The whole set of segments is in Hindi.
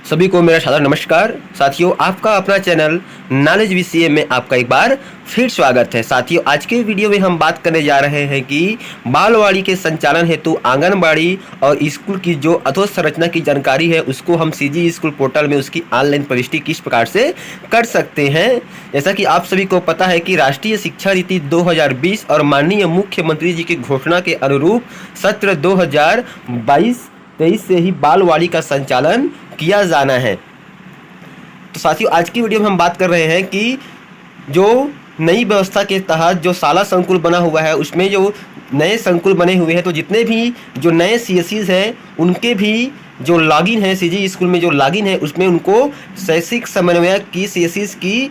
सभी को मेरा सादर नमस्कार। साथियों, आपका अपना चैनल नॉलेज विषय में आपका एक बार फिर स्वागत है। साथियों, आज के वीडियो में हम बात करने जा रहे हैं कि बालवाड़ी के संचालन हेतु आंगनबाड़ी और स्कूल की जो अधोसंरचना की जानकारी है उसको हम सीजी स्कूल पोर्टल में उसकी ऑनलाइन प्रविष्टि किस प्रकार से कर सकते हैं। जैसा कि आप सभी को पता है कि राष्ट्रीय शिक्षा नीति 2020 और माननीय मुख्यमंत्री जी की घोषणा के अनुरूप सत्र 2022-23 से ही बालवाड़ी का संचालन किया जाना है। तो साथियों, आज की वीडियो में हम बात कर रहे हैं कि जो नई व्यवस्था के तहत जो शाला संकुल बना हुआ है उसमें जो नए संकुल बने हुए हैं, तो जितने भी जो नए सीएससीज हैं उनके भी जो लॉगिन है सीजी स्कूल में जो लॉगिन है उसमें उनको शैक्षिक समन्वयक की सीएससीज की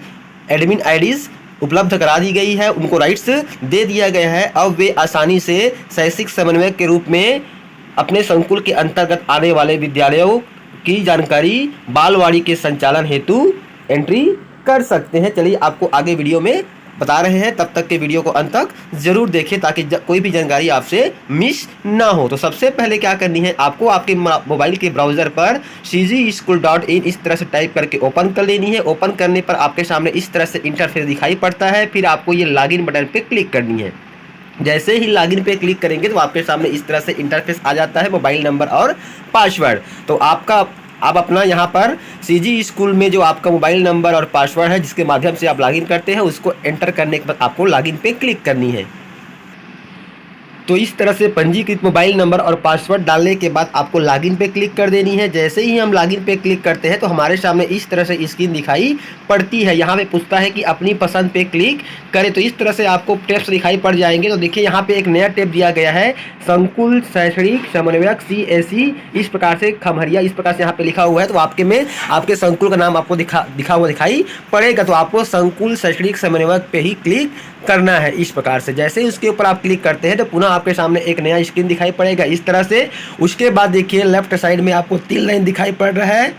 एडमिन आईडीज उपलब्ध करा दी गई है, उनको राइट्स दे दिया गया है। अब वे आसानी से शैक्षिक समन्वयक के रूप में अपने संकुल के अंतर्गत आने वाले विद्यालयों की जानकारी बालवाड़ी के संचालन हेतु एंट्री कर सकते हैं। चलिए आपको आगे वीडियो में बता रहे हैं, तब तक के वीडियो को अंत तक जरूर देखें ताकि कोई भी जानकारी आपसे मिस ना हो। तो सबसे पहले क्या करनी है, आपको आपके मोबाइल के ब्राउजर पर cgschool.in इस तरह से टाइप करके ओपन कर लेनी है। ओपन करने पर आपके सामने इस तरह से इंटरफेस दिखाई पड़ता है। फिर आपको ये लॉगिन बटन पे क्लिक करनी है। जैसे ही लॉगिन पे क्लिक करेंगे तो आपके सामने इस तरह से इंटरफेस आ जाता है, मोबाइल नंबर और पासवर्ड। तो आप अपना यहाँ पर सीजी स्कूल में जो आपका मोबाइल नंबर और पासवर्ड है जिसके माध्यम से आप लॉगिन करते हैं उसको एंटर करने के बाद आपको लॉगिन पे क्लिक करनी है। तो इस तरह से पंजीकृत मोबाइल नंबर और पासवर्ड डालने के बाद आपको लॉगिन पे क्लिक कर देनी है। जैसे ही हम लॉगिन पे क्लिक करते हैं तो हमारे सामने इस तरह से स्क्रीन दिखाई पड़ती है। यहाँ पे पूछता है कि अपनी पसंद पे क्लिक करें, तो इस तरह से आपको टेप्स दिखाई पड़ जाएंगे। तो देखिए यहाँ पे एक नया टेप दिया गया है, संकुल शैक्षणिक समन्वयक CSE, इस प्रकार से खमहरिया, इस प्रकार से यहाँ पे लिखा हुआ है। तो आपके संकुल का नाम आपको दिखा हुआ दिखाई पड़ेगा। तो आपको संकुल शैक्षणिक समन्वयक पे ही क्लिक करना है इस प्रकार से। जैसे ही उसके ऊपर आप क्लिक करते हैं तो पुनः आपके सामने एक नया स्क्रीन दिखाई पड़ेगा इस तरह से। उसके बाद देखिए लेफ्ट साइड में आपको 3 लाइन दिखाई पड़ रहा है,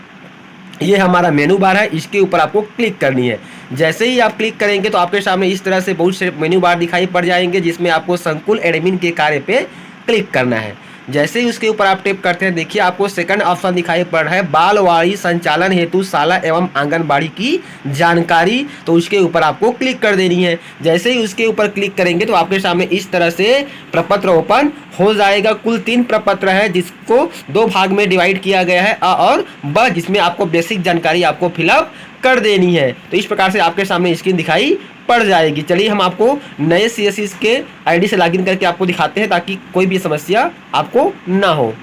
ये हमारा मेनू बार है, इसके ऊपर आपको क्लिक करनी है। जैसे ही आप क्लिक करेंगे तो आपके सामने इस तरह से बहुत से मेनू बार दिखाई पड़ जाएंगे जिसमें आपको संकुल एडमिन के कार्य पे क्लिक करना है। जैसे ही उसके ऊपर आप टिप करते हैं देखिए आपको सेकंड ऑप्शन दिखाई पड़ रहा है, बालवाड़ी संचालन हेतु शाला एवं आंगनबाड़ी की जानकारी। तो उसके ऊपर आपको क्लिक कर देनी है। जैसे ही उसके ऊपर क्लिक करेंगे तो आपके सामने इस तरह से प्रपत्र ओपन हो जाएगा। कुल 3 प्रपत्र है जिसको 2 भाग में डिवाइड किया गया है, अ और ब, जिसमें आपको बेसिक जानकारी आपको फिलअप कर देनी है। तो इस प्रकार से आपके सामने स्क्रीन दिखाई पड़ जाएगी। चलिए हम आपको नए CSE के आईडी से लॉगिन करके आपको दिखाते हैं ताकि कोई भी समस्या आपको ना हो।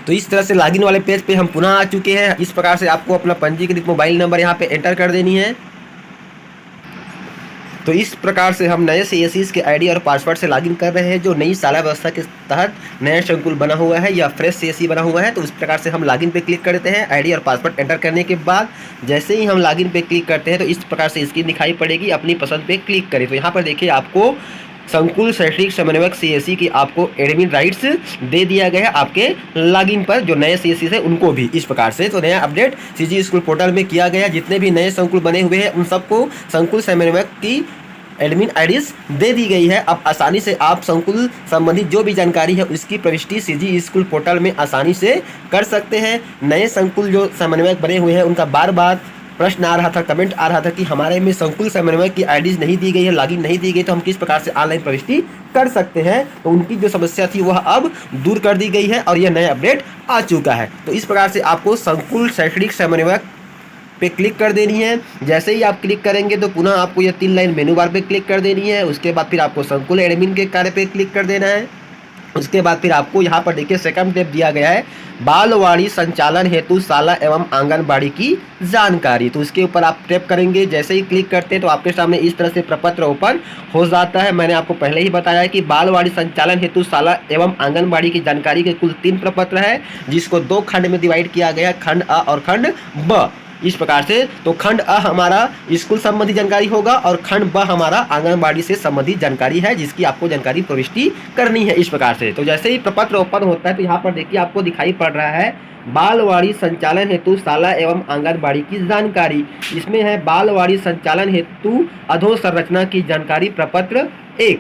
तो इस तरह से लॉगिन वाले पेज पे हम पुनः आ चुके हैं। इस प्रकार से आपको अपना पंजीकृत मोबाइल नंबर यहाँ पे एंटर कर देनी है। तो इस प्रकार से हम नए CSE के आईडी और पासवर्ड से लॉगिन कर रहे हैं। जो नई शाला व्यवस्था के तहत नया संकुल बना हुआ है या फ्रेश CSE बना हुआ है, तो उस प्रकार से हम लॉगिन पे क्लिक करते हैं। आईडी और पासवर्ड एंटर करने के बाद जैसे ही हम लॉगिन पे क्लिक करते हैं तो इस प्रकार से स्क्रीन दिखाई पड़ेगी, अपनी पसंद पे क्लिक करें। तो यहाँ पर देखिए आपको संकुल शैक्षणिक समन्वयक CSE की आपको एडमिन राइट्स दे दिया गया है आपके लॉगिन पर। जो नए CSE है उनको भी इस प्रकार से तो नया अपडेट सीजी स्कूल पोर्टल में किया गया। जितने भी नए संकुल बने हुए हैं उन सबको संकुल समन्वयक की एडमिन आईडीज दे दी गई है। अब आसानी से आप संकुल संबंधित जो भी जानकारी है उसकी प्रविष्टि सीजी स्कूल पोर्टल में आसानी से कर सकते हैं। नए संकुल जो समन्वयक बने हुए हैं उनका बार बार प्रश्न आ रहा था, कमेंट आ रहा था कि हमारे में संकुल समन्वयक की आईडीज नहीं दी गई है, लॉगिन नहीं दी गई, तो हम किस प्रकार से ऑनलाइन प्रविष्टि कर सकते हैं। तो उनकी जो समस्या थी वह अब दूर कर दी गई है और यह नया अपडेट आ चुका है। तो इस प्रकार से आपको संकुल शैक्षणिक समन्वयक पे क्लिक कर देनी है। जैसे ही आप क्लिक करेंगे तो पुनः आपको यह 3 लाइन मेनू बार पे क्लिक कर देनी है। उसके बाद फिर आपको संकुल एडमिन के कार्य पे क्लिक कर देना है। उसके बाद फिर आपको यहाँ पर देखिए सेकंड टेप दिया गया है, बालवाड़ी संचालन हेतु शाला एवं आंगनबाड़ी की जानकारी। तो उसके ऊपर आप टैप करेंगे। जैसे ही क्लिक करते हैं तो आपके सामने इस तरह से प्रपत्र ओपन हो जाता है। मैंने आपको पहले ही बताया कि बालवाड़ी संचालन हेतु शाला एवं आंगनबाड़ी की जानकारी के कुल 3 प्रपत्र है जिसको 2 खंड में डिवाइड किया गया, खंड अ और खंड ब। इस प्रकार से तो खंड अ हमारा स्कूल संबंधी जानकारी होगा और खंड ब हमारा आंगनबाड़ी से संबंधित जानकारी है जिसकी आपको जानकारी प्रविष्टि करनी है इस प्रकार से। तो जैसे ही प्रपत्र ओपन होता है तो यहाँ पर देखिए आपको दिखाई पड़ रहा है बालवाड़ी संचालन हेतु शाला एवं आंगनबाड़ी की जानकारी। इसमें है बालवाड़ी संचालन हेतु अधोसंरचना की जानकारी प्रपत्र 1।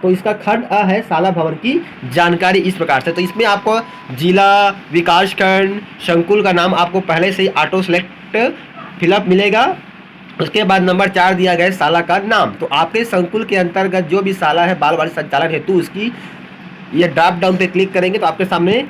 तो इसका खंड अ है शाला भवन की जानकारी इस प्रकार से। तो इसमें आपको जिला, विकास खंड, संकुल का नाम आपको पहले से ही ऑटो सेलेक्ट फिलअप मिलेगा। उसके बाद नंबर 4 दिया गया है शाला का नाम। तो आपके संकुल के अंतर्गत जो भी शाला है बाल वाड़ी संचालन हेतु उसकी ये ड्रॉप डाउन पे क्लिक करेंगे तो आपके सामने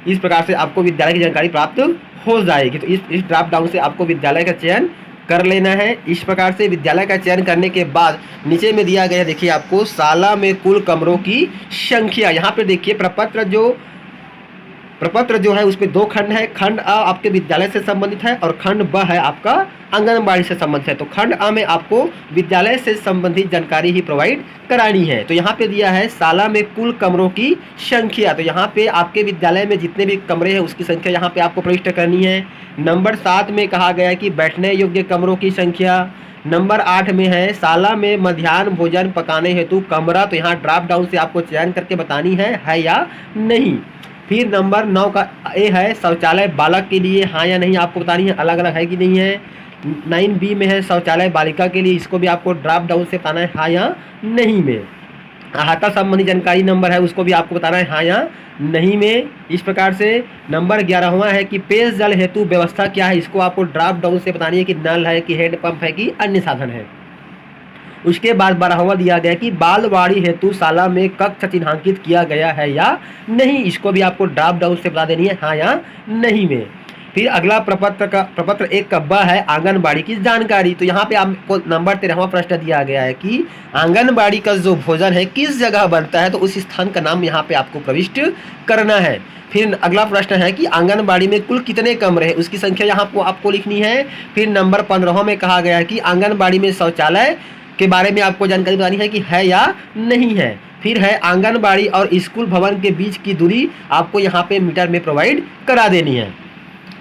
इस प्रकार से आपको विद्यालय की जानकारी प्राप्त हो जाएगी। तो इस ड्रॉप डाउन से आपको विद्यालय का चयन कर लेना है। इस प्रकार से विद्यालय का चयन करने के बाद नीचे में दिया गया है, देखिए आपको शाला में कुल कमरों की संख्या। यहाँ पे देखिए प्रपत्र जो है उसमें 2 खंड है। खंड अ आपके विद्यालय से संबंधित है और खंड ब है आपका आंगनबाड़ी से संबंधित है। तो खंड अ में आपको विद्यालय से संबंधित जानकारी ही प्रोवाइड करानी है। तो यहाँ पे दिया है शाला में कुल कमरों की संख्या। तो यहाँ पे आपके विद्यालय में जितने भी कमरे हैं उसकी संख्या यहाँ पे आपको प्रविष्ट करनी है। नंबर 7 में कहा गया है कि बैठने योग्य कमरों की संख्या। नंबर 8 में है शाला में मध्याह्न भोजन पकाने हेतु कमरा। तो यहाँ ड्रॉप डाउन से आपको चयन करके बतानी है या नहीं। फिर नंबर 9 का ए है शौचालय बालक के लिए, हाँ या नहीं आपको बतानी है, अलग अलग है कि नहीं है। 9B में है शौचालय बालिका के लिए, इसको भी आपको ड्रॉप डाउन से बताना है हाँ या नहीं में। अहाता संबंधी जानकारी नंबर है उसको भी आपको बताना है हाँ या नहीं में। इस प्रकार से नंबर 11वां है कि पेयजल हेतु व्यवस्था क्या है, इसको आपको ड्रॉप डाउन से बतानी है कि नल है कि हैंडपंप है कि अन्य साधन है। उसके बाद 12वां दिया गया कि बालवाड़ी हेतु शाला में कक्ष चिन्हांकित किया गया है या नहीं, इसको भी आपको ड्रॉप डाउन से बता देनी है हाँ या नहीं में। फिर अगला प्रपत्र 1 का ब है आंगनबाड़ी की जानकारी। तो यहाँ पे आपको नंबर 13वां प्रश्न दिया गया है कि आंगनबाड़ी का जो भोजन है किस जगह बनता है, तो उस स्थान का नाम यहाँ पे आपको प्रविष्ट करना है। फिर अगला प्रश्न है कि आंगनबाड़ी में कुल कितने कमरे हैं, उसकी संख्या यहाँ आपको लिखनी है। फिर नंबर 15वां में कहा गया है कि आंगनबाड़ी में शौचालय के बारे में आपको जानकारी बतानी है कि है या नहीं है। फिर है आंगनबाड़ी और स्कूल भवन के बीच की दूरी आपको यहाँ पे मीटर में प्रोवाइड करा देनी है।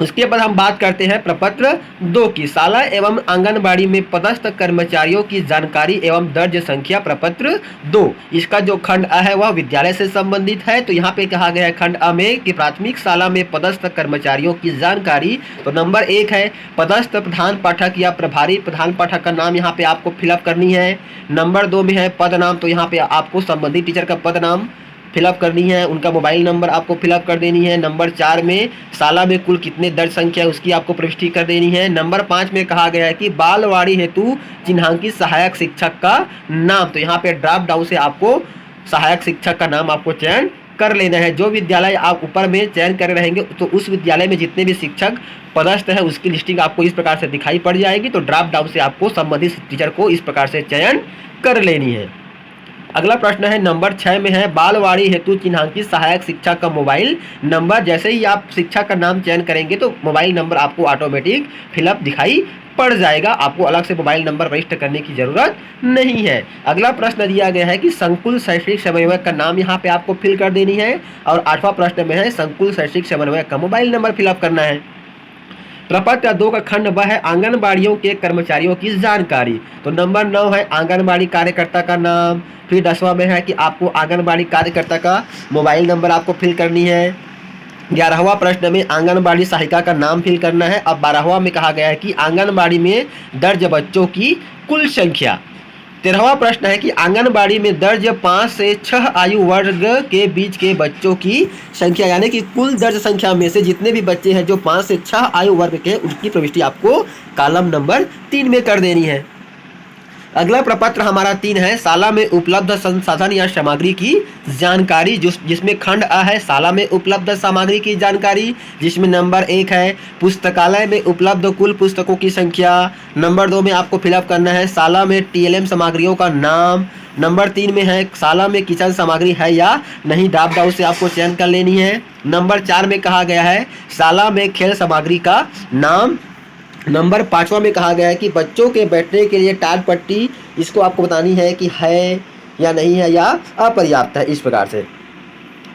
उसके बाद हम बात करते हैं प्रपत्र 2 की, शाला एवं आंगनबाड़ी में पदस्थ कर्मचारियों की जानकारी एवं दर्ज संख्या। प्रपत्र 2 इसका जो खंड अ है वह विद्यालय से संबंधित है। तो यहाँ पे कहा गया है खंड अ में कि प्राथमिक शाला में पदस्थ कर्मचारियों की जानकारी। तो नंबर 1 है पदस्थ प्रधान पाठक या प्रभारी प्रधान पाठक का नाम यहाँ पे आपको फिलअप करनी है। नंबर 2 में है पद नाम। तो यहाँ पे आपको संबंधित टीचर का पद नाम फिलअप करनी है, उनका मोबाइल नंबर आपको फिलअप कर देनी है। नंबर 4 में शाला में कुल कितने दर्ज संख्या उसकी आपको प्रविष्टि कर देनी है। नंबर 5 में कहा गया है कि बालवाड़ी हेतु चिन्हांकित सहायक शिक्षक का नाम। तो यहाँ पे ड्रॉप डाउन से आपको सहायक शिक्षक का नाम आपको चयन कर लेना है। जो विद्यालय आप ऊपर में चयन कर रहेंगे तो उस विद्यालय में जितने भी शिक्षक पदस्थ है उसकी लिस्टिंग आपको इस प्रकार से दिखाई पड़ जाएगी। तो ड्रॉप डाउन से आपको संबंधित टीचर को इस प्रकार से चयन कर लेनी है। अगला प्रश्न है नंबर 6 में है बालवाड़ी हेतु चिन्हांकित सहायक शिक्षक का मोबाइल नंबर। जैसे ही आप शिक्षक का नाम चयन करेंगे तो मोबाइल नंबर आपको ऑटोमेटिक फिलअप दिखाई पड़ जाएगा, आपको अलग से मोबाइल नंबर रजिस्टर करने की जरूरत नहीं है। अगला प्रश्न दिया गया है कि संकुल शैक्षिक समन्वयक का नाम यहाँ पे आपको फिल कर देनी है। और 8वां प्रश्न में है संकुल शैक्षिक समन्वयक का मोबाइल नंबर फिलअप करना है। प्रपत्र 2 का खंड ब है आंगनबाड़ियों के कर्मचारियों की जानकारी। तो नंबर 9 है आंगनबाड़ी कार्यकर्ता का नाम। फिर 10वां में है कि आपको आंगनबाड़ी कार्यकर्ता का मोबाइल नंबर आपको फिल करनी है। 11वां प्रश्न में आंगनबाड़ी सहायिका का नाम फिल करना है। अब 12वां में कहा गया है कि आंगनबाड़ी में दर्ज बच्चों की कुल संख्या। 13वां प्रश्न है कि आंगनबाड़ी में दर्ज 5 से 6 आयु वर्ग के बीच के बच्चों की संख्या, यानी कि कुल दर्ज संख्या में से जितने भी बच्चे हैं जो 5 से 6 आयु वर्ग के, उनकी प्रविष्टि आपको कॉलम नंबर 3 में कर देनी है। अगला प्रपत्र हमारा 3 है शाला में उपलब्ध संसाधन या सामग्री की जानकारी, जिसमें खंड अ है शाला में उपलब्ध सामग्री की जानकारी, जिसमें नंबर 1 है पुस्तकालय में उपलब्ध कुल पुस्तकों की संख्या। नंबर 2 में आपको फिलअप करना है शाला में TLM सामग्रियों का नाम। नंबर 3 में है शाला में किचन सामग्री है या नहीं, ड्रॉप डाउन से आपको चयन कर लेनी है। नंबर 4 में कहा गया है शाला में खेल सामग्री का नाम। नंबर 5वां में कहा गया है कि बच्चों के बैठने के लिए टाट पट्टी, इसको आपको बतानी है कि है या नहीं है या अपर्याप्त है, इस प्रकार से।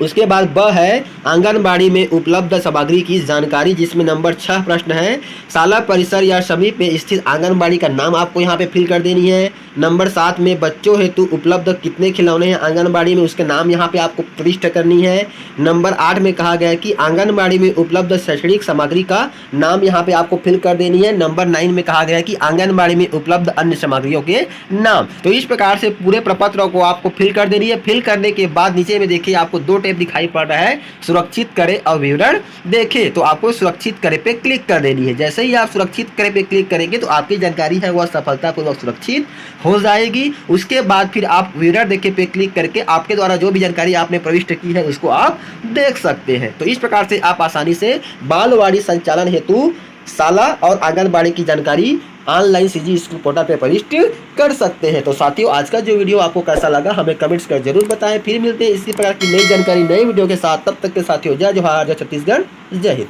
उसके बाद ब है आंगनबाड़ी में उपलब्ध सामग्री की जानकारी, जिसमें नंबर 6 प्रश्न है। शाला परिसर या समीप में स्थित आंगनबाड़ी का नाम आपको यहाँ पे फिल कर देनी है। नंबर 7 में बच्चों हेतु उपलब्ध कितने खिलौने हैं आंगनबाड़ी में, उसके नाम यहाँ पे आपको प्रविष्ट करनी है। नंबर 8 में कहा गया है कि आंगनबाड़ी में उपलब्ध शैक्षणिक सामग्री का नाम यहाँ पे आपको फिल कर देनी है। नंबर 9 में कहा गया है कि आंगनबाड़ी में उपलब्ध अन्य सामग्रियों के नाम। तो इस प्रकार से पूरे प्रपत्र को आपको फिल कर देनी है। फिल करने के बाद नीचे में देखिए आपको 2 टैब दिखाई पड़ रहा है, सुरक्षित करें और विवरण देखें। तो आपको सुरक्षित करें पे क्लिक कर देनी है। जैसे ही आप सुरक्षित करें पे क्लिक करेंगे तो आपकी जानकारी है वह सफलतापूर्वक सुरक्षित हो जाएगी। उसके बाद फिर आप विवरण देखें पे क्लिक करके आपके द्वारा जो भी जानकारी आपने प्रविष्ट की है उसको आप देख सकते हैं। तो इस प्रकार से आप आसानी से बालवाड़ी संचालन हेतु शाला और आंगनबाड़ी की जानकारी ऑनलाइन सीजी स्कूल पोर्टल पे प्रविष्ट कर सकते हैं। तो साथियों, आज का जो वीडियो आपको कैसा लगा हमें कमेंट्स कर जरूर बताएं। फिर मिलते हैं इसी प्रकार की नई जानकारी नई वीडियो के साथ। तब तक के साथियों, जय जोहार, जय छत्तीसगढ़, जय हिंद।